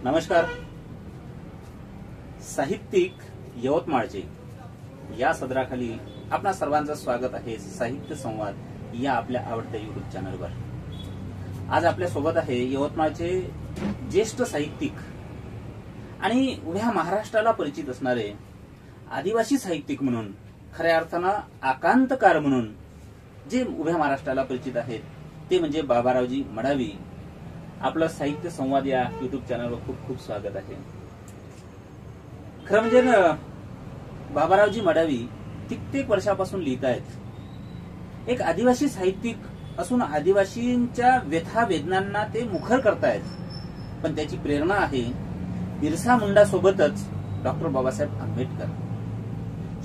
नमस्कार. साहित्यिक यवतमाळचे या सदराखाली आपणा सर्वांचं स्वागत आहे. साहित्य संवाद या आपल्या आवडत्या युट्यूब चॅनलवर आज आपल्या सोबत आहे यवतमाळचे ज्येष्ठ साहित्यिक आणि उभ्या महाराष्ट्राला परिचित असणारे आदिवासी साहित्यिक म्हणून, खऱ्या अर्थानं आकांतकार म्हणून जे उभ्या महाराष्ट्राला परिचित आहेत ते म्हणजे बाबारावजी मडावी. आपलं साहित्य संवाद या युट्यूब चॅनलवर खूप खूप स्वागत आहे. खरं म्हणजे बाबारावजी मडावी कित्येक वर्षापासून लिहित आहेत. एक आदिवासी साहित्यिक असून आदिवासींच्या व्यथा वेदनांना ते मुखर करतायत. पण त्याची प्रेरणा आहे बिरसा मुंडा सोबतच डॉक्टर बाबासाहेब आंबेडकर.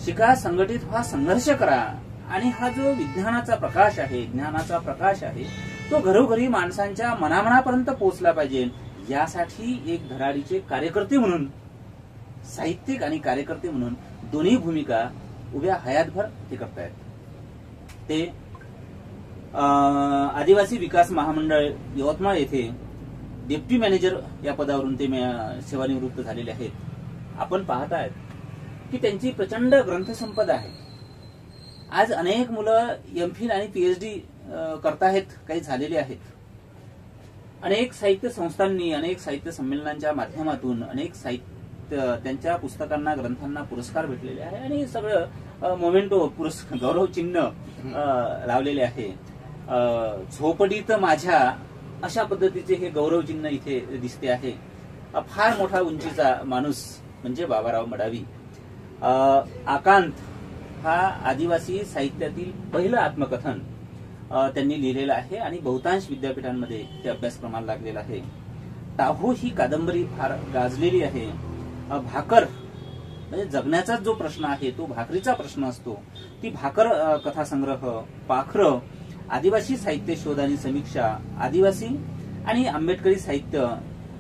शिका, संघटित व्हा, संघर्ष करा. आणि हा जो विज्ञानाचा प्रकाश आहे, ज्ञानाचा प्रकाश आहे, तो घरोघरी माणसांच्या मनामनापर्यंत पोहोचला पाहिजे. यासाठी एक धडाडीचे कार्यकर्ते म्हणून, साहित्यिक आणि कार्यकर्ते म्हणून दोन्ही भूमिका उभ्या हयातभर ते करतायत. ते आदिवासी विकास महामंडळ यवतमाळ येथे डेप्टी मॅनेजर या पदावरून ते सेवानिवृत्त झालेले आहेत. आपण पाहतायत की त्यांची प्रचंड ग्रंथसंपदा आहे. आज अनेक मुलं एमफिल आणि पीएचडी करतायत, काही झालेले आहेत. अनेक साहित्य संस्थांनी, अनेक साहित्य संमेलनांच्या माध्यमातून अनेक साहित्य त्यांच्या पुस्तकांना, ग्रंथांना पुरस्कार भेटलेले आहे आणि सगळं मोमेंटो गौरव चिन्ह लावलेले आहे. झोपडीत माझ्या अशा पद्धतीचे हे गौरव चिन्ह इथे दिसते आहे. फार मोठा उंचीचा माणूस म्हणजे बाबाराव मडावी. आकांत हा आदिवासी साहित्यातील पहिलं आत्मकथन त्यांनी लिहिलेलं आहे आणि बहुतांश विद्यापीठांमध्ये ते अभ्यासक्रमाला लागलेलं आहे. टाहू ही कादंबरी फार गाजलेली आहे. भाकर म्हणजे जगण्याचा जो प्रश्न आहे तो भाकरीचा प्रश्न असतो. ती भाकर कथासंग्रह, पाखरं, आदिवासी साहित्य शोध आणि समीक्षा, आदिवासी आणि आंबेडकरी साहित्य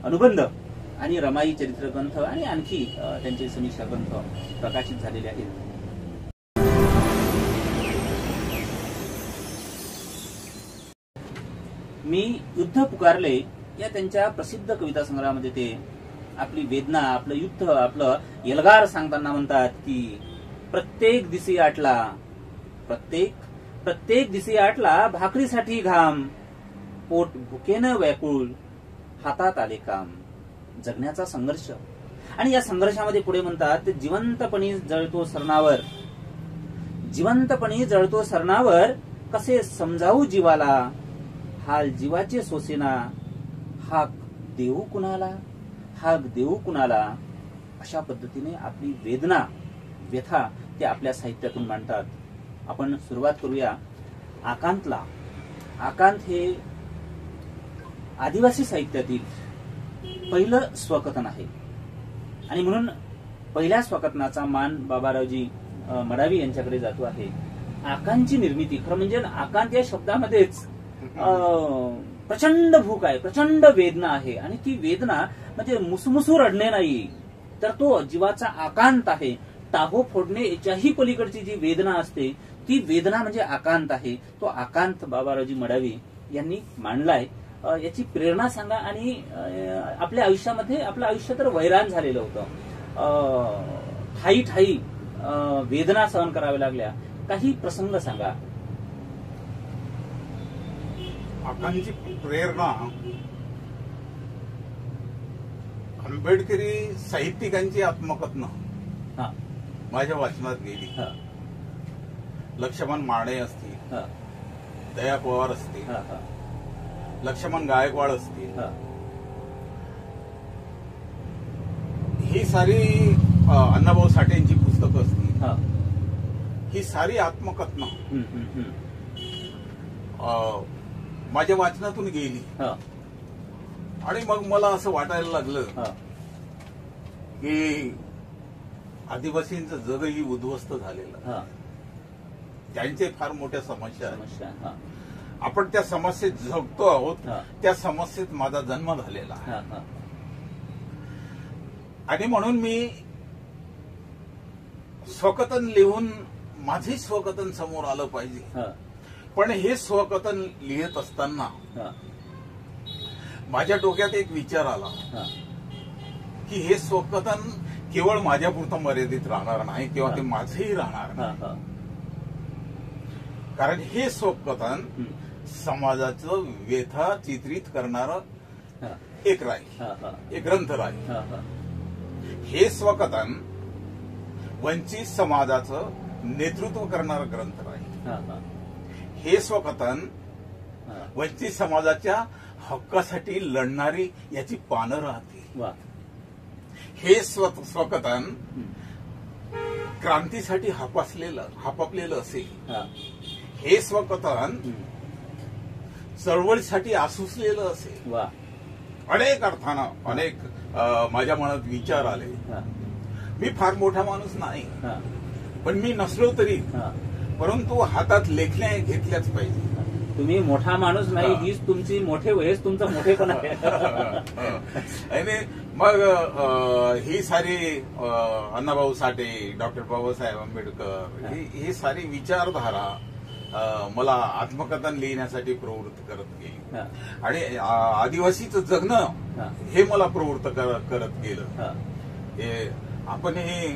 अनुबंध आणि रमाई चरित्र ग्रंथ आणि आणखी त्यांचे समीक्षा ग्रंथ प्रकाशित झालेले आहेत. मी युद्ध पुकारले या त्यांच्या प्रसिद्ध कविता संग्रहामध्ये ते आपली वेदना, आपलं युद्ध, आपलं एल्गार सांगताना म्हणतात की प्रत्येक दिसी आटला, प्रत्येक दिसी आटला भाकरीसाठी घाम, पोट भुकेनं व्याकुळ, हातात आले काम. जगण्याचा संघर्ष आणि या संघर्षामध्ये पुढे म्हणतात जिवंतपणी जळतो सरणावर, जिवंतपणी जळतो सरणावर, कसे समजावू जीवाला, हाल जीवाचे सोसेना, हाक देऊ कुणाला, हाक देऊ कुणाला. अशा पद्धतीने आपली वेदना, व्यथा ते आपल्या साहित्यातून मांडतात. आपण सुरुवात करूया आकांतला. आकांत हे आदिवासी साहित्यातील पहिलं स्वकथन आहे आणि म्हणून पहिल्या स्वकथनाचा मान बाबारावजी मडावी यांच्याकडे जातो आहे. आकांतची निर्मिती, खरं म्हणजे आकांत या शब्दामध्येच प्रचंड भूक आहे, प्रचंड वेदना आहे आणि ती वेदना म्हणजे मुसमुसू रडणे नाही, तर तो जीवाचा आकांत आहे. टाहो फोडणे याच्याही पलीकडची जी वेदना असते ती वेदना म्हणजे आकांत आहे. तो आकांत बाबारावजी मडावी यांनी मांडलाय. याची प्रेरणा सांगा. आणि आपल्या आयुष्यामध्ये, आपलं आयुष्य तर वैराण झालेलं होतं, ठाई ठाई वेदना सहन कराव्या लागल्या. काही प्रसंग सांगा. आकांची प्रेरणा आंबेडकरी साहित्यिकांची आत्मकथनं माझ्या वाचनात गेली. लक्ष्मण माने असतील, दया पवार असतील, लक्ष्मण गायकवाड असतील, ही सारी अण्णाभाऊ साठेंची पुस्तकं असतील, ही सारी आत्मकथनं माझ्या वाचनातून गेली. आणि मग मला असं वाटायला लागलं की आदिवासींचं जगही उद्ध्वस्त झालेलं, त्यांचे फार मोठ्या समस्या आहेत. आपण त्या समस्येत जगतो आहोत, त्या समस्येत माझा जन्म झालेला आहे. आणि म्हणून मी स्वकथन लिहून माझे स्वकथन समोर आलं पाहिजे. पण हे स्वकथन लिहित असताना माझ्या डोक्यात एक विचार आला की हे स्वकथन केवळ माझ्यापुरतं मर्यादित राहणार नाही किंवा ते माझंही राहणार नाही. कारण हे स्वकथन समाजाचं व्यथा चित्रित करणारं एक राहील, एक ग्रंथ राहील. हे स्वकथन वंचित समाजाचं नेतृत्व करणारा ग्रंथ राहील. हे स्वकथन वंचित समाजाच्या हक्कासाठी लढणारी याची पानं राहतील. हे स्वकथन क्रांतीसाठी हापापलेलं असेल. हे स्वकथन चळवळीसाठी आसुसलेलं असेल. अनेक अर्थानं अनेक माझ्या मनात विचार आले. मी फार मोठा माणूस नाही, पण मी नसलो तरी परंतु हातात लेखण्या घेतल्याच पाहिजे. तुम्ही मोठा माणूस नाही, हीच तुमची हेच तुमचं मोठेपण आहे. आणि मग ही सारी अण्णाभाऊ साठे, डॉक्टर बाबासाहेब आंबेडकर ही सारी विचारधारा मला आत्मकथन लिहिण्यासाठी प्रवृत्त करत गेली. आणि आदिवासीचं जगणं हे मला प्रवृत्त करत गेलं. हे आपण हे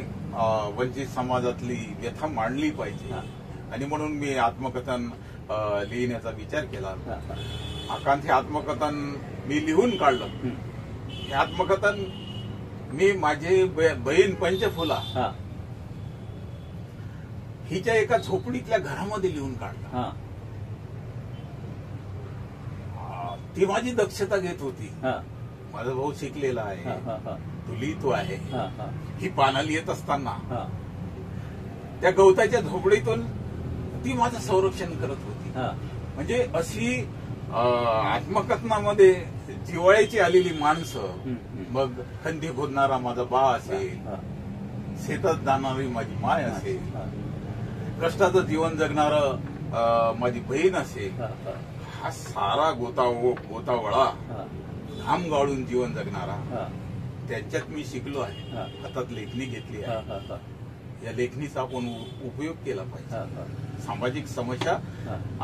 वंचित समाजातली व्यथा मांडली पाहिजे. आणि म्हणून मी आत्मकथन लिहिण्याचा विचार केला. आकांत हे आत्मकथन मी लिहून काढलं. हे आत्मकथन मी माझी बहीण पंचफुला हिच्या एका झोपडीतल्या घरामध्ये लिहून काढलं. ती माझी दक्षता घेत होती. माझा भाऊ शिकलेला आहे, तो लिहितो आहे. ही पानं लिहित असताना त्या गवताच्या झोपडीतून ती माझं संरक्षण करत होती. म्हणजे अशी आत्मकथनामध्ये जिव्हाळ्याची आलेली माणसं, मग खंदी खोदणारा माझा बा असेल, शेतात जाणारी माझी माय असेल, कष्टाचं जीवन जगणारं माझी बहीण असेल, हा सारा गोतावळा घाम गाळून जीवन जगणारा त्यांच्यात मी शिकलो आहे. हातात लेखणी घेतली आहे. या लेखणीचा आपण उपयोग केला पाहिजे. सामाजिक समस्या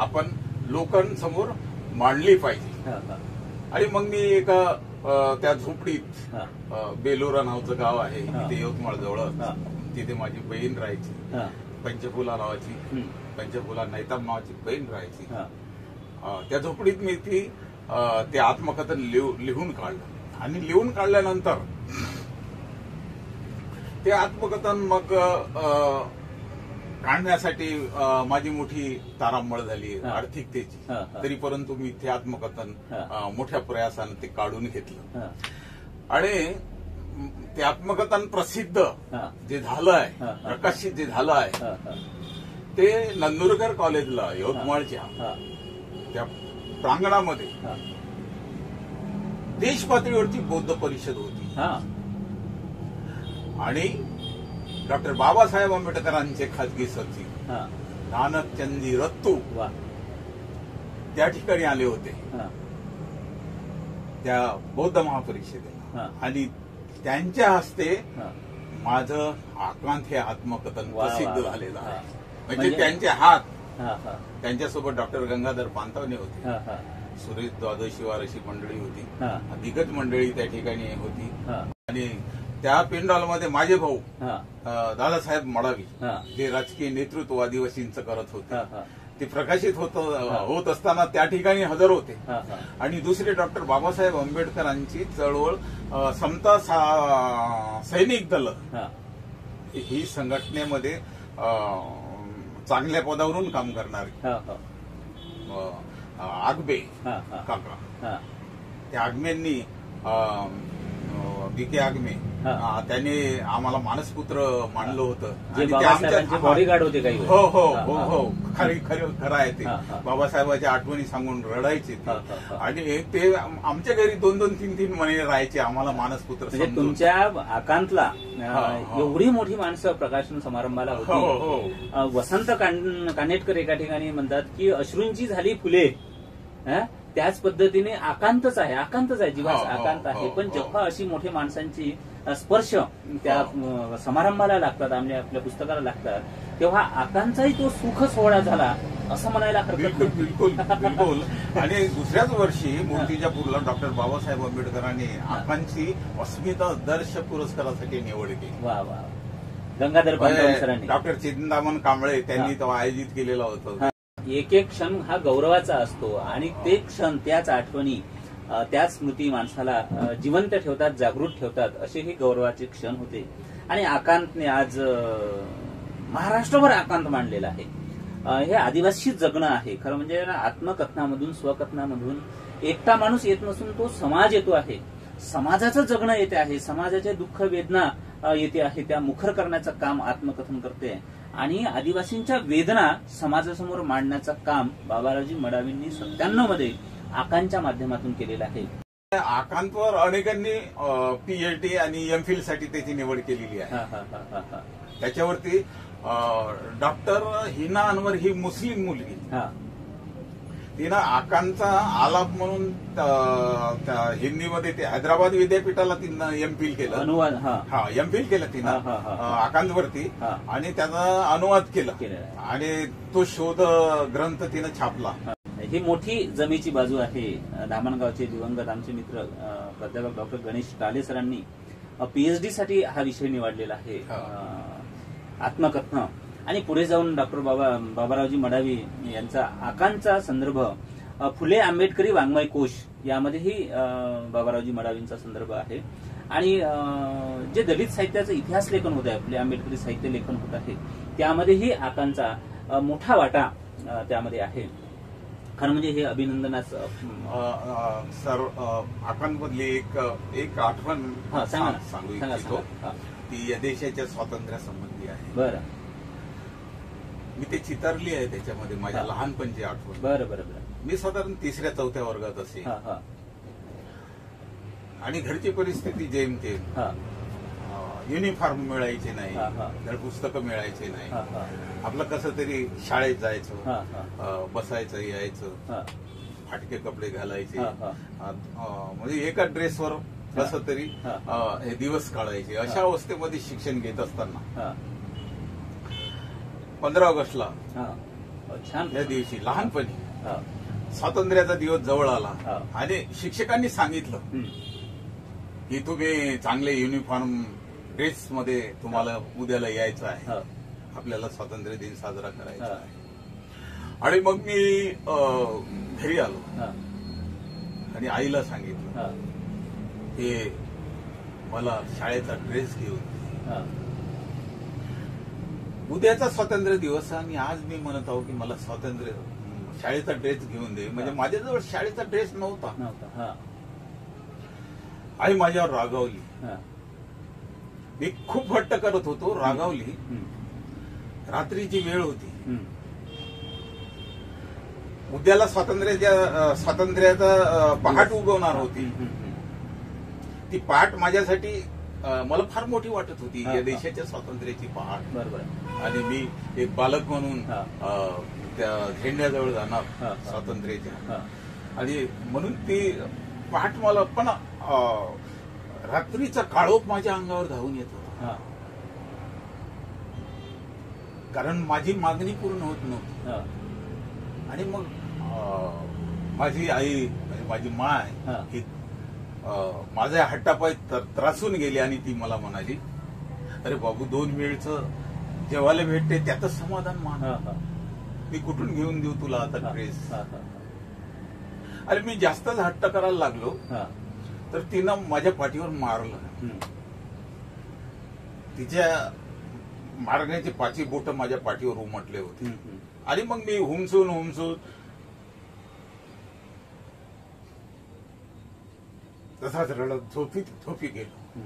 आपण लोकांसमोर मांडली पाहिजे. आणि मग मी एका त्या झोपडीत, बेलोरा नावाचं गाव आहे तिथे यवतमाळ जवळ, तिथे माझी बहीण राहायची. पंचफुला नावाची, पंचफुला नैताम नावाची बहीण राहायची. त्या झोपडीत मी ते आत्मकथन लिहून काढलं. आणि लिहून काढल्यानंतर ते आत्मकथन मग काढण्यासाठी माझी मोठी तारांबळ झाली आर्थिकतेची. तरी परंतु मी ते आत्मकथन मोठ्या प्रयासाने ते काढून घेतलं. आणि ते आत्मकथन प्रसिद्ध जे झालं आहे, प्रकाशित जे झालं आहे, ते नंदुरकर कॉलेजला यवतमाळच्या त्या प्रांगणामध्ये देश पातळीवरची बौद्ध परिषद होती. आणि डॉक्टर बाबासाहेब आंबेडकरांचे खासगी सचिव नानकचंदी रत्तू त्या ठिकाणी आले होते त्या बौद्ध महापरिषदेला. आणि त्यांच्या हस्ते माझं आकांत हे आत्मकथन प्रसिद्ध झालेलं आहे. म्हणजे त्यांचे हात, त्यांच्यासोबत डॉक्टर गंगाधर पानतावणे होते, सुरेश द्वादशीवार अशी मंडळी होती, दिग्गज मंडळी त्या ठिकाणी होती. आणि त्या पेंडॉलमध्ये माझे भाऊ दादासाहेब मडावी, जे राजकीय नेतृत्व आदिवासींचं करत होते, ते प्रकाशित होत असताना त्या ठिकाणी हजर होते. आणि दुसरे डॉक्टर बाबासाहेब आंबेडकरांची चळवळ समता सैनिक दल ही संघटनेमध्ये चांगल्या पदावरून काम करणारे आगबे काका, त्या आगमेंनी बी के आगमे त्यांनी आम्हाला मानसपुत्र मानलं होतं. आणि ते आमच्या बॉडीगार्ड होते काही. हो हो हो हो, खरं आहे ते. बाबासाहेबांच्या आठवणी सांगून रडायचे ते. आणि ते आमच्या घरी 2-2-3-3 महिने राहायचे आम्हाला मानसपुत्र. म्हणजे तुमच्या आकांतला एवढी मोठी माणसं प्रकाशन समारंभाला होती. वसंत कानेटकर एका ठिकाणी म्हणतात की अश्रूंची झाली फुले, त्याच पद्धतीने आकांतच आहे, जीवाचा आकांत आहे. पण जेव्हा अशी मोठ्या माणसांची स्पर्श त्या समारंभाला लागतात, आपल्या पुस्तकाला लागतात, तेव्हा आकांतचाही तो सुख सोहळा झाला असं म्हणायला हरकत बिलकुल बिलकुल बिलकुल. आणि दुसऱ्याच वर्षी मूर्तिजापूरला डॉक्टर बाबासाहेब आंबेडकरांनी आकांची अस्मिता दर्श पुरस्कारासाठी निवड केली. वा वा. गंगाधर पांडुरंग सरांनी, डॉक्टर चिंतामण कांबळे त्यांनी तो आयोजित केलेला होता. एक एक क्षण हा गौरवाचा असतो आणि ते क्षण, त्याच आठवणी, त्याच स्मृती माणसाला जिवंत ठेवतात, जागृत ठेवतात. असे हे गौरवाचे क्षण होते. आणि आकांतने आज महाराष्ट्रभर आकांत मांडलेला आहे. हे आदिवासी जगणं आहे खरं म्हणजे. आत्मकथनामधून, स्वकथनामधून एकटा माणूस येत नसून तो समाज येतो आहे. समाजाचं जगणं येते आहे, समाजाचे दुःख वेदना येते आहे, त्या मुखर करण्याचं काम आत्मकथन करते. आणि आदिवासींच्या वेदना समाजासमोर मांडण्याचं काम बाबारावजी मडावींनी 97 मध्ये आकांच्या माध्यमातून केलेलं आहे. आकांतवर अनेकांनी पीएचडी आणि एमफिल साठी त्याची निवड केलेली आहे. त्याच्यावरती डॉक्टर हिना अनवर ही मुस्लिम मुलगी, तिनं आकांचा आलाप म्हणून हिंदीमध्ये ते हैदराबाद विद्यापीठाला तिनं एमफिल केलं. अनुवाद, एमफिल केलं तिनं आकांतवरती. आणि त्याचा अनुवाद केला आणि तो शोध ग्रंथ तिनं छापला. ही मोठी जमेची बाजू आहे. धामणगावचे दिवंगत आमचे मित्र प्राध्यापक डॉक्टर गणेश टाले सरांनी पीएचडी साठी हा विषय निवडलेला आहे, आत्मकथन. आणि पुढे जाऊन डॉक्टर बाबारावजी मडावी यांचा आकांचा संदर्भ फुले आंबेडकरी वाङ्मय कोश यामध्येही बाबारावजी मडावींचा संदर्भ आहे. आणि जे दलित साहित्याचं इतिहास लेखन होत आहे, फुले आंबेडकरी साहित्य लेखन होत आहे, त्यामध्येही आकांचा मोठा वाटा त्यामध्ये आहे. खरं म्हणजे हे अभिनंदनाचं. सर, आकांतमधली एक आठवण सांगू इच्छितो. ती या देशाच्या स्वातंत्र्यासंबंधी आहे. बरं. मी ते चितारली आहे त्याच्यामध्ये माझ्या लहानपणची आठवण. बरं बरं बरं. मी साधारण 3ऱ्या-4थ्या वर्गात असे. आणि घरची परिस्थिती जेमतेम. युनिफॉर्म मिळायचे नाही, धड पुस्तकं मिळायचे नाही. आपलं कसं तरी शाळेत जायचं, बसायचं, यायचं, फाटके कपडे घालायचे, म्हणजे एका ड्रेसवर कसं तरी हे दिवस काढायचे. अशा अवस्थेमध्ये शिक्षण घेत असताना 15 ऑगस्टला या दिवशी लहानपणी स्वातंत्र्याचा दिवस जवळ आला आणि शिक्षकांनी सांगितलं की तुम्ही चांगले युनिफॉर्म ड्रेस मध्ये तुम्हाला उद्याला यायचं आहे, आपल्याला स्वातंत्र्य दिन साजरा करायचा आहे. आणि मग मी घरी आलो आणि आईला सांगितलं की मला शाळेचा ड्रेस घेऊन, उद्याचा स्वातंत्र्य दिवस आणि आज मी म्हणत आहो की मला शाळेचा ड्रेस घेऊन दे. म्हणजे माझ्याजवळ शाळेचा ड्रेस नव्हता. आई माझ्यावर रागावली. मी खूप हट्ट करत होतो, रागावली. रात्रीची वेळ होती, उद्याला स्वातंत्र्याचा पहाट उगवणार होती. ती पहाट माझ्यासाठी मला फार मोठी वाटत होती, या देशाच्या स्वातंत्र्याची पहाट. बरोबर. आणि मी एक बालक म्हणून त्या झेंड्याजवळ जाणार स्वातंत्र्याच्या. आणि म्हणून ती पहाट मला, पण रात्रीचा काळोख माझ्या अंगावर धावून येत होता. कारण माझी मागणी पूर्ण होत नव्हती. आणि मग माझी आई, माझी माय ही माझ्या हट्टापायी त्रासून गेली आणि ती मला म्हणाली, अरे बाबू, 2 वेळचं जेवायला भेटते त्यातच समाधान मान, मी कुठून घेऊन देऊ तुला आता ड्रेस. अरे मी जास्तच हट्ट करायला लागलो तर तिनं माझ्या पाठीवर मारलं. तिच्या मारण्याची 5 बोटं माझ्या पाठीवर उमटले होते. आणि मग मी हुमसून तसाच रडत झोपी गेलो.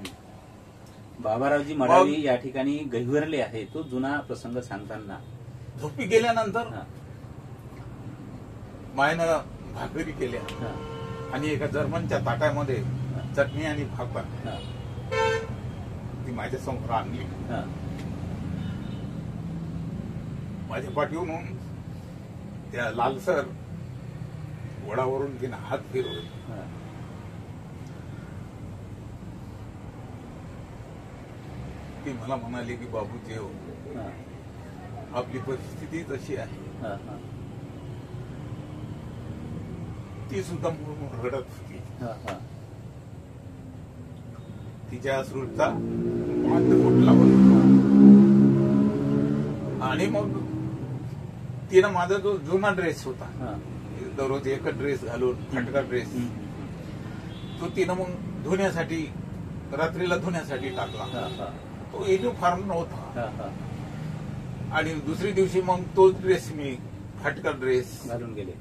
बाबारावजी मडावी या ठिकाणी गहिवरले आहे. तो जुना प्रसंग सांगताना झोपी गेल्यानंतर मायनं भाकरी केल्या आणि एका जर्मनच्या ताटामध्ये चटणी आणि भाकर ती माझ्या समोर आणली. माझ्या पाठीवरून त्या लालसर वडावरून तिने हात फिरवले. ती मला म्हणाली की बाबू जेव, आपली परिस्थिती तशी आहे. ती सुद्धा रडत होती. तिच्या अश्रूचा बांध फुटला आणि मग तिनं माझा जो जुना ड्रेस होता, दररोज एकच ड्रेस घालून फटका ड्रेस, तो तिनं मग धुण्यासाठी, रात्रीला धुण्यासाठी टाकला. तो युनिफॉर्म नव्हता आणि दुसरी दिवशी मग तो ड्रेस मी फाटका ड्रेस घालून गेले,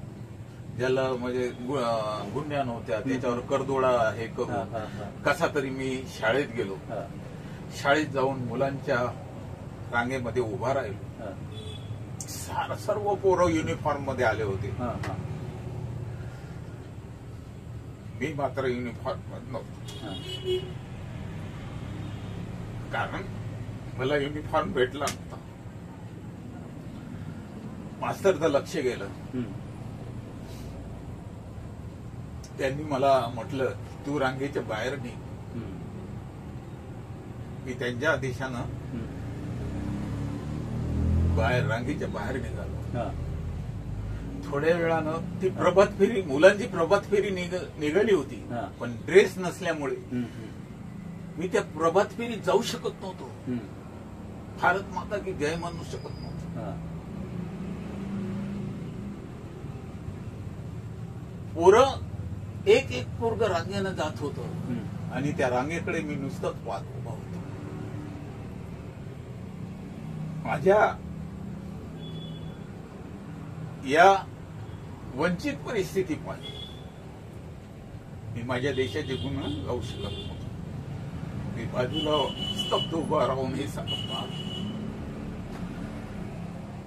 ज्याला म्हणजे गुंड्या नव्हत्या, त्याच्यावर करदोडा हे करून कसा तरी मी शाळेत गेलो. शाळेत जाऊन मुलांच्या रांगेमध्ये उभा राहिलो. सर्व पोरं युनिफॉर्म मध्ये आले होते, मी मात्र युनिफॉर्म मध्ये नव्हतो. कारण मला युनिफॉर्म भेटला नव्हता. मास्तरचं लक्ष गेलं. त्यांनी मला म्हटलं, तू रांगेच्या बाहेर निघ. मी त्यांच्या आदेशानं रांगेच्या बाहेर निघालो. थोड्या वेळानं ती प्रभात फेरी, मुलांची प्रभात फेरी निघाली होती, पण ड्रेस नसल्यामुळे मी त्या प्रभात फेरीत जाऊ शकत नव्हतो. भारत माता की जय म्हणू शकत नव्हतो. पोरं एक एक पोरग रांगेनं जात होतं आणि त्या रांगेकडे मी नुसतंच पाहत उभा होतो. माझ्या या वंचित परिस्थिती पाहिजे मी माझ्या देशाचे गुण गाऊ शकत नव्हतो. मी बाजूला स्तब्ध उभा राहून हे सांगत पाहतो.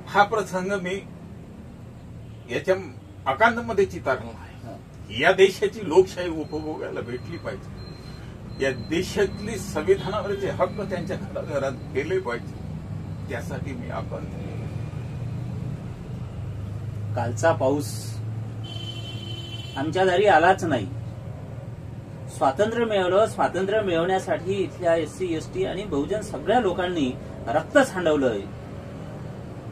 हा प्रसंग मी याच्या आकांतमध्ये चितारला आहे. या देशाची लोकशाही उपभोगायला भेटली पाहिजे. या देशातली संविधानावरचे हक्क त्यांच्या घराघरात गेले पाहिजे. त्यासाठी मी आकांत. कालचा पाऊस आमच्या दारी आलाच नाही. स्वातंत्र्य मिळवलं. स्वातंत्र्य मिळवण्यासाठी इथल्या SC ST आणि बहुजन सगळ्या लोकांनी रक्त सांडवलंय.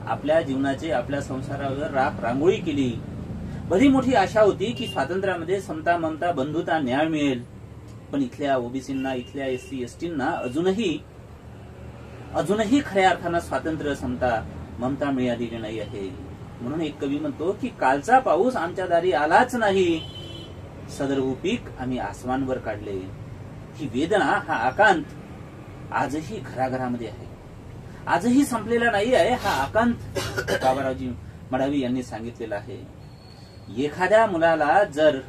आपल्या जीवनाचे, आपल्या संसारावर राख रांगोळी केली. बरी मोठी आशा होती की स्वातंत्र्यामध्ये समता, ममता, बंधुता, न्याय मिळेल. पण इथल्या ओबीसींना, इथल्या SC STंना अजूनही खऱ्या अर्थानं स्वातंत्र्य, समता, ममता मिळालेली नाही आहे. म्हणून एक कवी म्हणतो की कालचा पाऊस आमच्या दारी आलाच नाही, सदर्भ पीक आम्ही आसमानवर काढले. ही वेदना, हा आकांत आजही घराघरामध्ये आहे. आजही संपलेला नाही आहे. हा आकांत बाबारावजी मडावी यांनी सांगितलेला आहे. एखाद्या मुलाला जर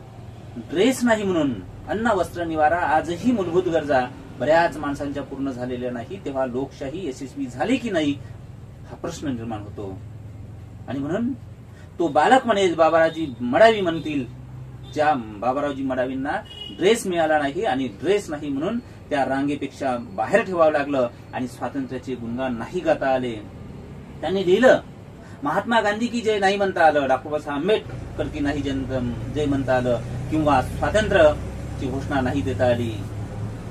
ड्रेस नाही म्हणून अन्न, वस्त्र, निवारा, आजही मूलभूत गरजा बऱ्याच माणसांच्या पूर्ण झालेल्या नाही, तेव्हा लोकशाही यशस्वी झाली की नाही हा प्रश्न निर्माण होतो. आणि म्हणून तो बालक म्हणेल, बाबारावजी मडावी म्हणतील, ज्या बाबारावजी मडावींना ड्रेस मिळाला नाही आणि ड्रेस नाही म्हणून त्या रांगेपेक्षा बाहेर ठेवावं लागलं आणि स्वातंत्र्याचे गुणगान नाही गाता आले. त्यांनी लिहिलं, महात्मा गांधी की जय नाही म्हणता आलं, डॉक्टर बाबासाहेब आंबेडकर की नाही जय म्हणता आलं, किंवा स्वातंत्र्याची घोषणा नाही देता आली.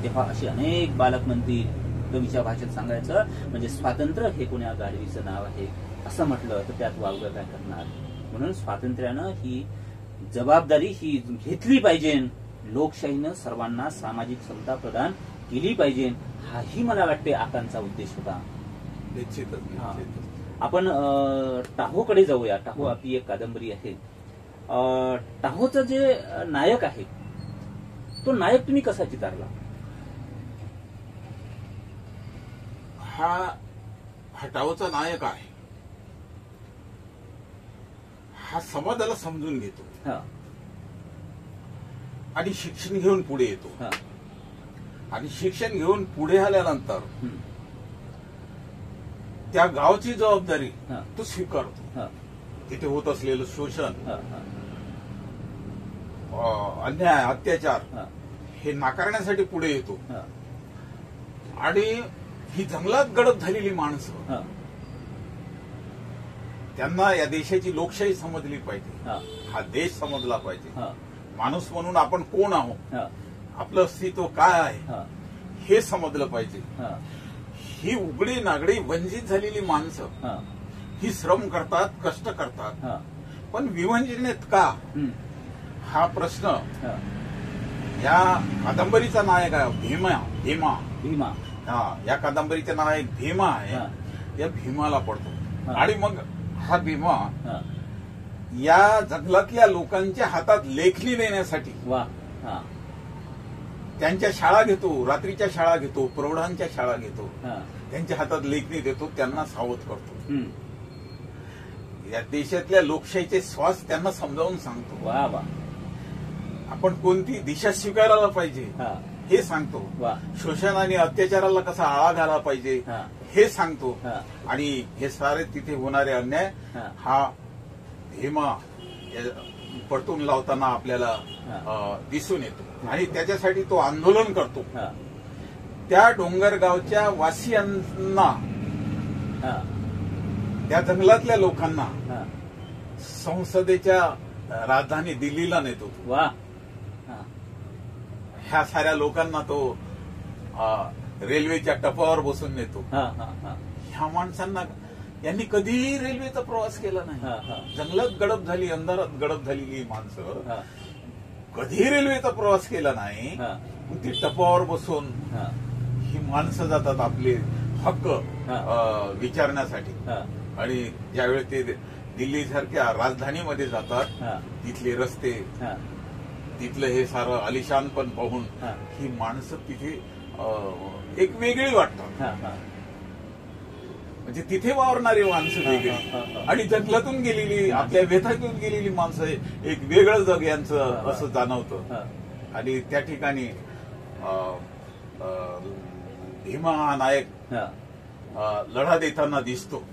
तेव्हा असे अनेक बालक म्हणतील. कवीच्या भाषेत सांगायचं म्हणजे स्वातंत्र्य हे कोण्या गाढवीचं नाव आहे असं म्हटलं तर त्यात वावगं काय करणार. म्हणून स्वातंत्र्यानं ही जबाबदारी ही घेतली पाहिजे. लोकशाहीनं सर्वांना सामाजिक समता प्रदान केली पाहिजे. हाही मला वाटते आकांचा उद्देश होता. आपण टाहोकडे जाऊया. टाहो आपली एक कादंबरी आहे. टाहोचं जे नायक आहे तो नायक तुम्ही कसा चितारला? हा टाहोचा नायक आहे. हा समाजाला समजून घेतो आणि शिक्षण घेऊन पुढे येतो. आणि शिक्षण घेऊन पुढे आल्यानंतर त्या गावची जबाबदारी तो स्वीकारतो. तिथे होत असलेलं शोषण, अन्याय, अत्याचार हे नाकारण्यासाठी पुढे येतो. आणि ही जंगलात गडप झालेली माणसं, त्यांना या देशाची लोकशाही समजली पाहिजे. हा देश समजला पाहिजे. माणूस म्हणून आपण कोण आहोत, आपलं अस्तित्व काय आहे हे समजलं पाहिजे. ही उघडी नागडी वंचित झालेली माणसं ही श्रम करतात, कष्ट करतात, पण विवंचनेत का हा प्रश्न या कादंबरीचा नायक आहे भीमा. हा, या कादंबरीचे नायक भीमा आहे. या भीमाला पडतो आणि मग हा भीमा या जंगलातल्या लोकांच्या हातात लेखणी देण्यासाठी त्यांच्या शाळा घेतो, रात्रीच्या शाळा घेतो, प्रौढांच्या शाळा घेतो, त्यांच्या हातात लेखणी देतो, त्यांना सावध करतो. या देशातल्या लोकशाहीचे श्वास त्यांना समजावून सांगतो. आपण कोणती दिशा स्वीकारायला पाहिजे हे सांगतो. शोषण आणि अत्याचाराला कसा आळा घाला पाहिजे हे सांगतो. आणि हे सारे तिथे होणारे अन्याय हा भीमा परतून लावताना आपल्याला दिसून येतो. आणि त्याच्यासाठी तो आंदोलन करतो. त्या डोंगरगावच्या वासियांना, त्या जंगलातल्या लोकांना संसदेच्या राजधानी दिल्लीला नेतो. ह्या साऱ्या लोकांना तो रेल्वेच्या टपावर बसून नेतो. ह्या माणसांना, यांनी कधीही रेल्वेचा प्रवास केला नाही. जंगलात गडप झाली, अंधारात गडप झालेली माणसं कधीही रेल्वेचा प्रवास केला नाही. ती टपावर बसून ही माणसं जातात आपले हक्क विचारण्यासाठी. आणि ज्यावेळी ते दिल्लीसारख्या राजधानीमध्ये जातात, तिथले रस्ते, तिथलं हे सारं आलिशान पण पाहून ही माणसं तिथे एक वेगळी वाटतात. म्हणजे तिथे वावरणारी माणसं वेगळी आणि जंगलातून गेलेली, आपल्या व्यथातून गेलेली माणसं एक वेगळं जग यांचं असं जाणवतं. आणि त्या ठिकाणी भीमा हा नायक लढा देताना दिसतो.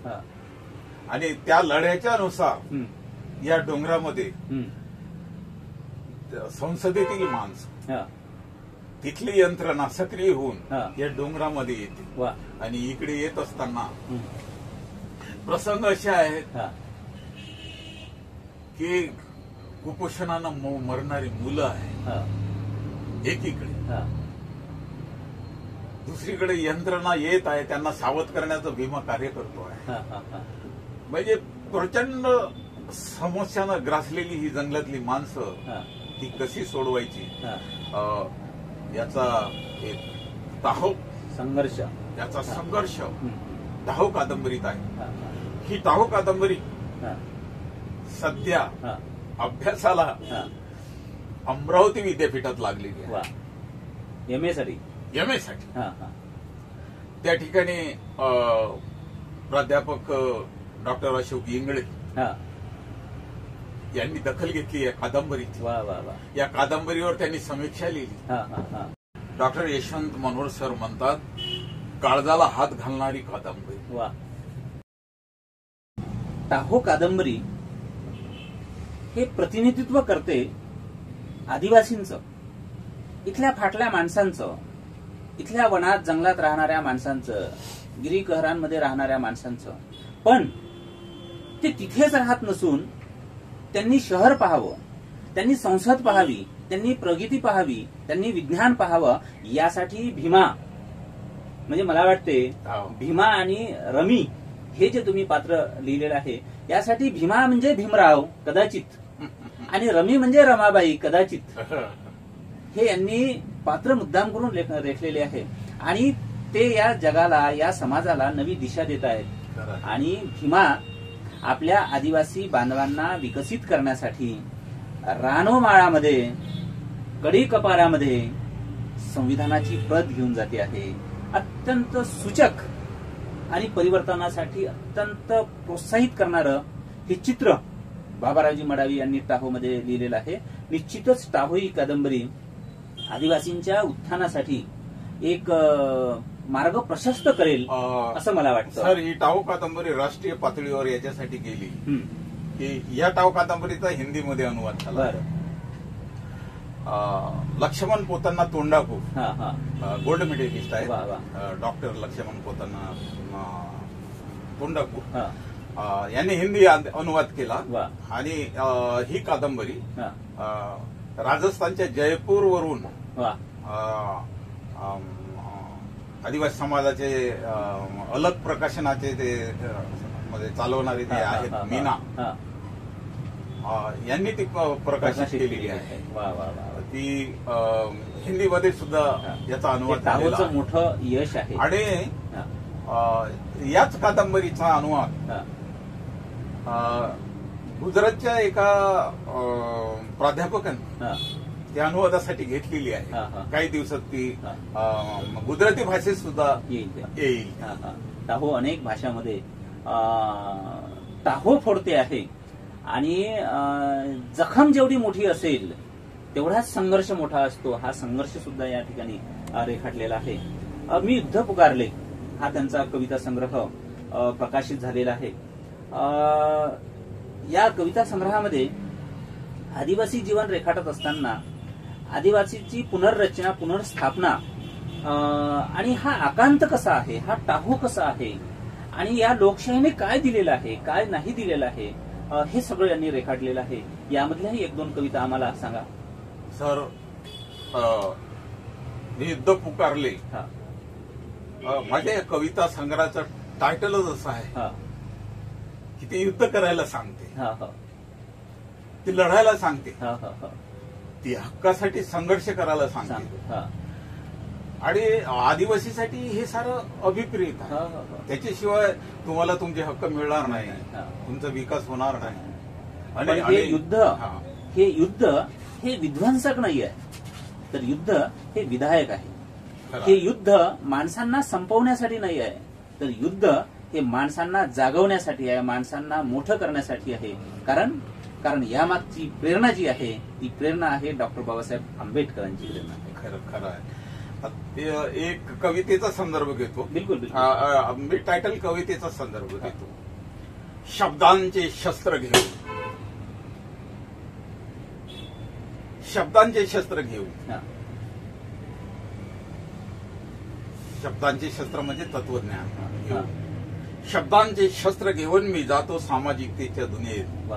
आणि त्या लढ्याच्यानुसार या डोंगरामध्ये संसदेतील माणसं, तिथली यंत्रणा सक्रिय होऊन या डोंगरामध्ये येते. आणि इकडे येत असताना प्रसंग असे आहेत की कुपोषणानं मरणारी मुलं आहेत एकीकडे, दुसरीकडे यंत्रणा येत आहे, त्यांना सावध करण्याचं भीमा कार्य करतो आहे. म्हणजे प्रचंड समस्यानं ग्रासलेली ही जंगलातली माणसं ती कशी सोडवायची याचा एक संघर्ष टाहो कादंबरीत आहे. ही टाहो कादंबरी सध्या अभ्यासाला अमरावती विद्यापीठात लागलेली आहे. एम ए साठी. त्या ठिकाणी प्राध्यापक डॉक्टर अशोक इंगळे यांनी दखल घेतली या कादंबरीची. या कादंबरीवर त्यांनी समीक्षा लिहिली. डॉक्टर यशवंत मनोहर सर म्हणतात, काळजाला हात घालणारी कादंबरी. टाहो कादंबरी हे प्रतिनिधित्व करते आदिवासींचं, इथल्या फाटल्या माणसांचं, इथल्या वनात जंगलात राहणाऱ्या माणसांचं, गिरीकहरांमध्ये राहणाऱ्या माणसांचं. पण ते तिथेच राहत नसून त्यांनी शहर पाहावं, त्यांनी संसद पाहावी, त्यांनी प्रगती पाहावी, त्यांनी विज्ञान पाहावं, यासाठी भीमा, म्हणजे मला वाटते भीमा आणि रमी हे जे तुम्ही पात्र लिहिलेलं आहे, यासाठी भीमा म्हणजे भीमराव कदाचित आणि रमी म्हणजे रमाबाई कदाचित, हे यांनी पात्र मुद्दाम करून रेखलेले आहे. आणि ते या जगाला, या समाजाला नवी दिशा देत आहेत. आणि भीमा आपल्या आदिवासी बांधवांना विकसित करण्यासाठी रानोमाळामध्ये, कडेकपारामध्ये संविधानाची प्रत घेऊन जाते आहे. अत्यंत सूचक आणि परिवर्तनासाठी अत्यंत प्रोत्साहित करणारं हे चित्र बाबारावजी मडावी यांनी टाहोमध्ये लिहिलेलं आहे. निश्चितच टाहो ही कादंबरी आदिवासींच्या उत्थानासाठी एक मार्ग प्रशस्त करेल असं मला वाटतं. सर, ही टाहो कादंबरी राष्ट्रीय पातळीवर याच्यासाठी गेली की या टाहो कादंबरीचा हिंदीमध्ये अनुवाद झाला. लक्ष्मण पोतन्ना तोंडापू गोल्ड मेडलिस्ट आहे, डॉक्टर लक्ष्मण पोतन्ना तोंडापू यांनी हिंदी अनुवाद केला. आणि ही कादंबरी राजस्थानच्या जयपूरवरून आदिवासी समाजाचे अलग प्रकाशनाचे ते मध्ये चालवणारे जे आहेत मीना, यांनी ती प्रकाशित केलेली आहे. वा वा वा. ती हिंदीमध्ये सुद्धा याचा अनुवाद झालेला टागोचं मोठं यश आहे. आणि याच कादंबरीचा अनुवाद गुजरातच्या एका प्राध्यापकांनी त्या अनुवादासाठी घेतलेली आहे. काही दिवसात ती गुजराती भाषेत सुद्धा येईल. टाहो अनेक भाषांमध्ये टाहो फोडते आहे आणि जखम जेवढी मोठी असेल तेवढाच संघर्ष मोठा असतो. हा संघर्ष सुद्धा या ठिकाणी रेखाटलेला आहे. मी युद्ध पुकारले हा त्यांचा कविता संग्रह प्रकाशित झालेला आहे. या कविता संग्रहामध्ये आदिवासी जीवन रेखाटत असताना आदिवासीची पुनर्रचना, पुनर्स्थापना आणि हा आकांत कसा आहे, हा टाहो कसा आहे आणि या लोकशाहीने काय दिलेलं आहे, काय नाही दिलेलं आहे, हे सगळं यांनी रेखाटलेलं आहे. यामधल्याही एक दोन कविता आम्हाला सांगा. सर, मी युद्ध पुकारले माझ्या या कविता संग्रहाचं टायटलच असं आहे की ते युद्ध करायला सांगते, ती लढायला सांगते, ती हक्कासाठी संघर्ष करायला सांगते. आणि आदिवासीसाठी हे सारं अभिप्रेत आहे. त्याच्याशिवाय तुम्हाला तुमचे हक्क मिळणार नाही, तुमचा विकास होणार नाही. आणि हे युद्ध हे विध्वंसक नाही आहे, तर युद्ध हे विधायक आहे. हे युद्ध माणसांना संपवण्यासाठी नाही आहे, तर युद्ध हे माणसांना जागवण्यासाठी आहे, माणसांना मोठं करण्यासाठी आहे. कारण यामागची प्रेरणा जी आहे ती प्रेरणा आहे डॉक्टर बाबासाहेब आंबेडकरांची प्रेरणा. खरं आहे. एक कवितेचा संदर्भ घेतो. बिलकुल. मी टायटल कवितेचा संदर्भ घेतो. शब्दांचे शस्त्र घेऊन, शब्दांचे शस्त्र घेऊन. शब्दांचे शस्त्र म्हणजे तत्वज्ञान. शब्दांचे शस्त्र घेऊन मी जातो सामाजिकतेच्या दुनियेत.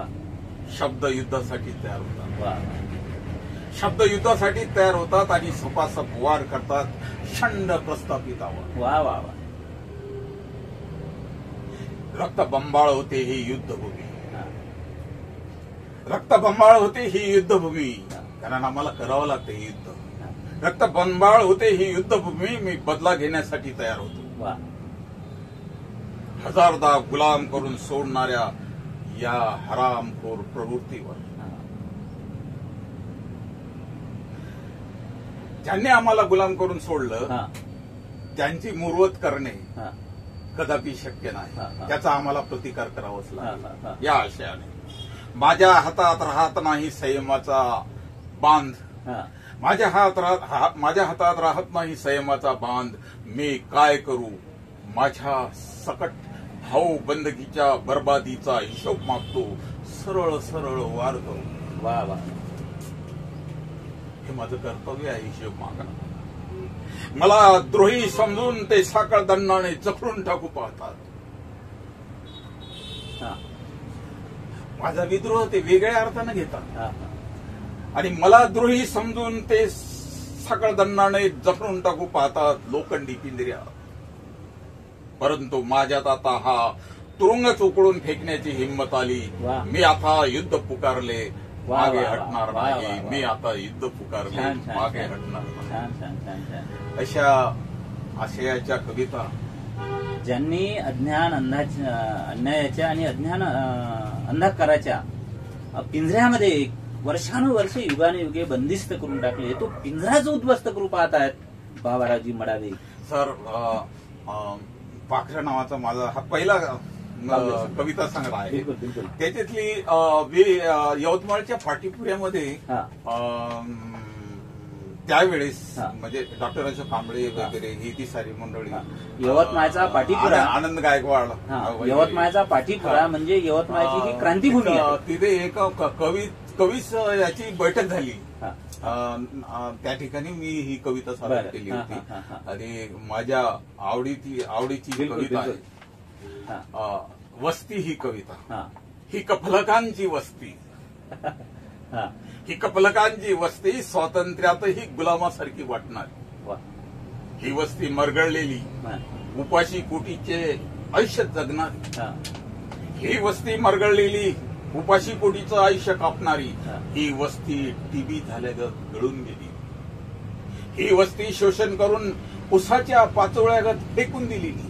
शब्द युद्धासाठी तयार होतात, शब्द युद्धासाठी तयार होतात आणि सपासप वार करतात शंड प्रस्थापितावर. वा वा वा. रक्त बंबाळ होते ही युद्धभूमी, रक्त बंबाळ होते ही युद्धभूमी, कारण आम्हाला करावं लागतं हे युद्ध. रक्त बंबाळ होते ही युद्धभूमी, मी बदला घेण्यासाठी तयार होतो. हजारदा गुलाम करून सोडणाऱ्या या हरामखोर प्रवृत्तीवर. ज्यांनी आम्हाला गुलाम करून सोडलं त्यांची मुरवत करणे कदापि शक्य नाही. त्याचा आम्हाला प्रतिकार करावाच लागेल. या आशयाने माझ्या हातात राहत नाही संयमाचा बांध, माझ्या हातात राहत नाही संयमाचा बांध. मी काय करू माझ्या सकट भाऊ बंदगीच्या बर्बादीचा हिशोब मागतो, सरळ सरळ वार करू. वा वा. हे माझं कर्तव्य आहे हिशोब मागणं. मला द्रोही समजून ते साखळ दंडाने जखडून टाकू पाहतात. माझा विद्रोह ते वेगळ्या अर्थानं घेतात आणि मला द्रोही समजून ते साखळ दंडाने जखडून टाकू पाहतात लोखंडी पिंजऱ्या. परंतु माझ्यात आता हा तुरुंगच उकळून फेकण्याची हिंमत आली. मी आता युद्ध पुकारले, मागे हटणार नाही. मी आता युद्ध पुकारले, मागे हटणार नाही. अशा आशयाच्या कविता ज्यांनी अज्ञान अन्यायाच्या आणि अज्ञान अंधकाराच्या पिंजऱ्यामध्ये वर्षानुवर्षे युगानुयुगे बंदिस्त करून टाकले, तो पिंजराच उद्ध्वस्त करू पाहत आहेत बाबारावजी मडावी. सर, पाखऱ्या नावाचा माझा हा पहिला कविता संग्रह आहे. त्याच्यातली यवतमाळच्या पाटीपुऱ्यामध्ये त्यावेळेस म्हणजे डॉक्टर अशोक कांबळे वगैरे ही ती सारी मंडळी, यवतमाळचा पाटीपुरा, आनंद गायकवाड, यवतमाळचा पाटीपुरा म्हणजे यवतमाळची ही क्रांतीभूमी. तिथे एक कवीच याची बैठक झाली. त्या ठिकाणी मी ही कविता सादर केली होती आणि माझ्या आवडीची कविता आहे वस्ती. ही कविता ही कफलकांची वस्ती, ही कफलकांची वस्ती स्वातंत्र्यातही गुलामासारखी वाटणार. ही वस्ती मरगळलेली उपाशी कोटीचे आयुष्य जगणार. ही वस्ती मरगळलेली उपाशी पोटीचं आयुष्य कापणारी ही वस्ती टीबी झाल्यागत गळून गेली. ही वस्ती शोषण करून उसाच्या पाचोळ्यागत फेकून दिलेली.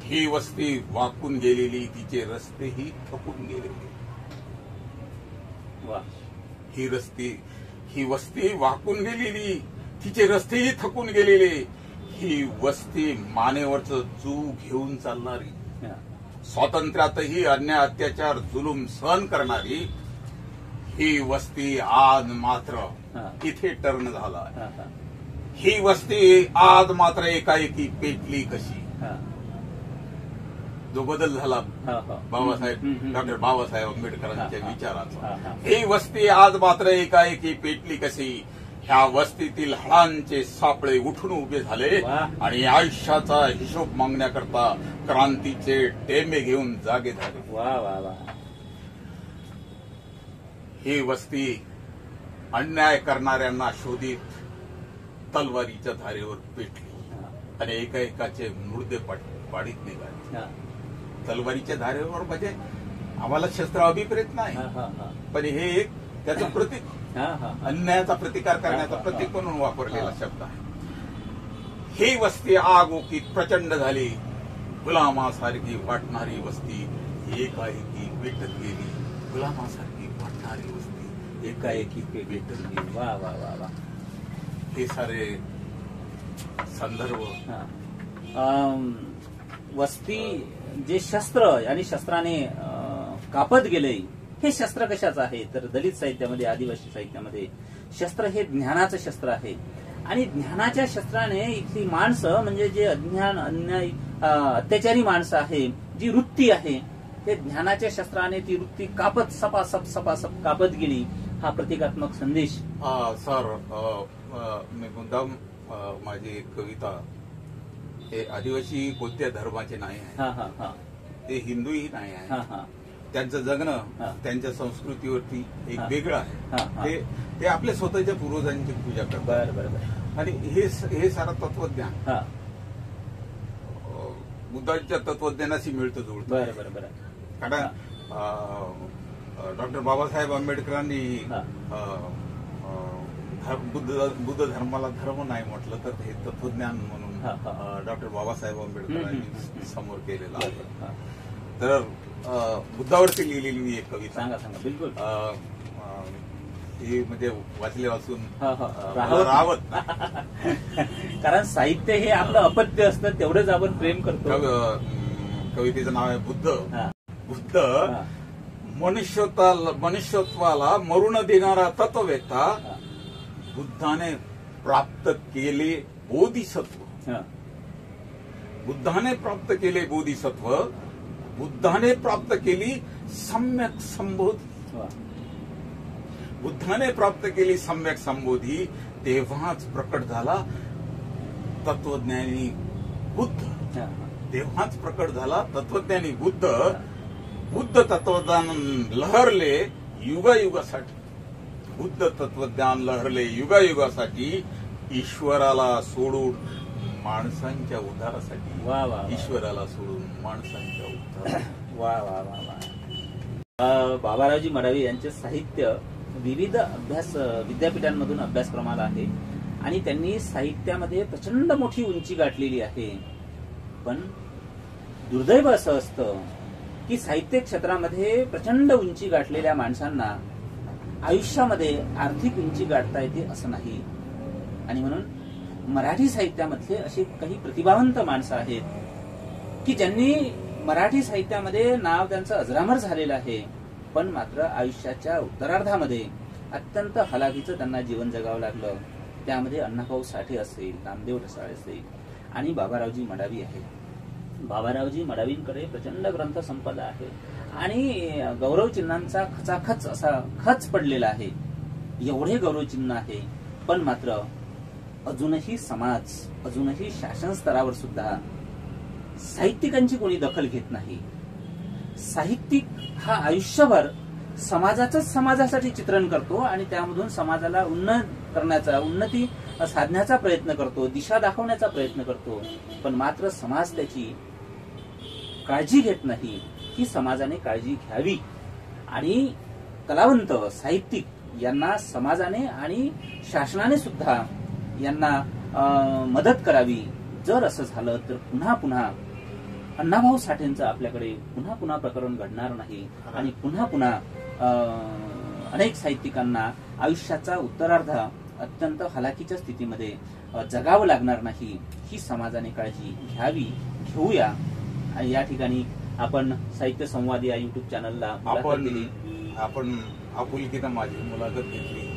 ही वस्ती वाकून गेलेली, तिचे रस्तेही थकून गेलेले. ही वस्ती वाकून गेलेली, तिचे रस्तेही थकून गेलेले. ही वस्ती मानेवरचं जू घेऊन चालणारी, स्वातंत्र्यातही अन्याय अत्याचार जुलूम सहन करणारी ही वस्ती आज मात्र इथे टर्न झाला. ही वस्ती आज मात्र एकाएकी पेटली कशी. जो बदल झाला डॉक्टर बाबासाहेब आंबेडकरांच्या विचाराचा, ही वस्ती आज मात्र एकाएकी पेटली कशी. ह्या वस्तीतील हळांचे सापळे उठून उभे झाले आणि आयुष्याचा हिशोब मागण्याकरता क्रांतीचे टेंबे घेऊन जागे झाले. ही वस्ती अन्याय करणाऱ्यांना शोधित तलवारीच्या धारेवर पेटली आणि एकाएकाचे मुर्दे पाडीत निघाले. तलवारीच्या धारेवर म्हणजे आम्हाला शस्त्र अभिप्रेत नाही, पण हे एक त्याचं प्रतीक, अन्यायाचा प्रतिकार करण्याचा प्रतीक म्हणून वापरलेला शब्द आहे. ही वस्ती आगोकीत प्रचंड झाली. गुलामासारखी वाटणारी वस्ती एकाएकी पेटत गेली. गुलामासारखी वाटणारी वस्ती एकाएकी पेटत गेली. वा वा वा वा. हे सारे संदर्भ वस्ती जे शस्त्र आणि शस्त्राने कापत गेले, हे शस्त्र कशाचं आहे तर दलित साहित्यामध्ये, आदिवासी साहित्यामध्ये शस्त्र हे ज्ञानाचं शस्त्र आहे. आणि ज्ञानाच्या शस्त्राने इथली माणसं म्हणजे जे अज्ञान, अन्याय, अत्याचारी माणसं आहे, जी वृत्ती आहे, ते ज्ञानाच्या शस्त्राने ती वृत्ती कापत सपासप कापत गेली. हा प्रतिकात्मक संदेश. सर, मी मुद्दाम माझी एक कविता हे आदिवासी कोणत्या धर्माचे नाही आहे, ते हिंदूही नाही आहे. त्यांचं जगणं त्यांच्या संस्कृतीवरती एक वेगळं आहे. ते आपल्या स्वतःच्या पूर्वजांची पूजा करतात. आणि हे सारं तत्वज्ञान बुद्धांच्या तत्वज्ञानाशी मिळतं जुळतं. कारण डॉक्टर बाबासाहेब आंबेडकरांनी बुद्ध धर्माला धर्म नाही म्हटलं तर हे तत्वज्ञान म्हणून डॉक्टर बाबासाहेब आंबेडकरांनी समोर केलेलं आहे. तर बुद्धावरती लिहिलेली मी एक कविता. सांगा. बिलकुल. ही म्हणजे वाचले वाचून राहत. कारण साहित्य हे आपलं अपत्य असतं, तेवढंच आपण प्रेम करतो. कवितेचं नाव आहे बुद्ध. मनुष्यत्वाला मरून देणारा तत्ववेत्ता, बुद्धाने प्राप्त केले बोधिसत्व. बुद्धाने प्राप्त केले बोधिसत्व, बुद्धाने प्राप्त केली सम्यक संबोधी. बुद्धाने प्राप्त केली सम्यक संबोधी, तेव्हाच प्रकट झाला तत्वज्ञानी बुद्ध. तेव्हाच प्रकट झाला तत्वज्ञानी बुद्ध. बुद्ध तत्वज्ञान लहरले युगायुगासाठी. बुद्ध तत्वज्ञान लहरले युगायुगासाठी, ईश्वराला सोडून माणसांच्या उद्धारासाठी. ईश्वराला सोडून माणसांच्या उद्धारासाठी. वा वा वा वा. बाबारावजी मडावी यांचे साहित्य विविध विद्यापीठांमधून अभ्यासक्रमाला आहे आणि त्यांनी साहित्यामध्ये प्रचंड मोठी उंची गाठलेली आहे. पण दुर्दैव असं असतं की साहित्य क्षेत्रामध्ये प्रचंड उंची गाठलेल्या माणसांना आयुष्यामध्ये आर्थिक उंची गाठता येते असं नाही. आणि म्हणून मराठी साहित्यामधले असे काही प्रतिभावंत माणसं आहेत की ज्यांनी मराठी साहित्यामध्ये नाव त्यांचं अजरामर झालेलं आहे, पण मात्र आयुष्याच्या उत्तरार्धामध्ये अत्यंत हलाखीचं त्यांना जीवन जगावं लागलं. त्यामध्ये अण्णाभाऊ साठे असेल, नामदेव ढसाळे असेल आणि बाबारावजी मडावी आहे. बाबारावजी मडावींकडे प्रचंड ग्रंथ संपदा आहे आणि गौरव चिन्हांचा खचाखच असा खच पडलेला आहे. एवढे गौरव चिन्ह आहे, पण मात्र अजूनही समाज, अजूनही शासन स्तरावर सुद्धा साहित्यिकांची कोणी दखल घेत नाही. साहित्यिक हा आयुष्यभर समाजाचंच समाजासाठी चित्रण करतो आणि त्यामधून समाजाला उन्नती साधण्याचा प्रयत्न करतो, दिशा दाखवण्याचा प्रयत्न करतो, पण मात्र समाज त्याची काळजी घेत नाही. ही समाजाने काळजी घ्यावी आणि कलावंत साहित्यिक यांना समाजाने आणि शासनाने सुद्धा यांना मदत करावी. जर असं झालं तर पुन्हा पुन्हा अण्णाभाऊ साठेंचं आपल्याकडे पुन्हा पुन्हा प्रकरण घडणार नाही आणि पुन्हा पुन्हा अनेक साहित्यिकांना आयुष्याचा उत्तरार्ध अत्यंत हलाखीच्या स्थितीमध्ये जगावं लागणार नाही. ही समाजाने काळजी घ्यावी, घेऊया. आणि या ठिकाणी आपण साहित्य संवाद या युट्यूब चॅनलला आपण आपुलकीनं माझी मुलाखत घेतली.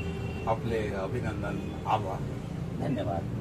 आपले अभिनंदन, आभार, धन्यवाद.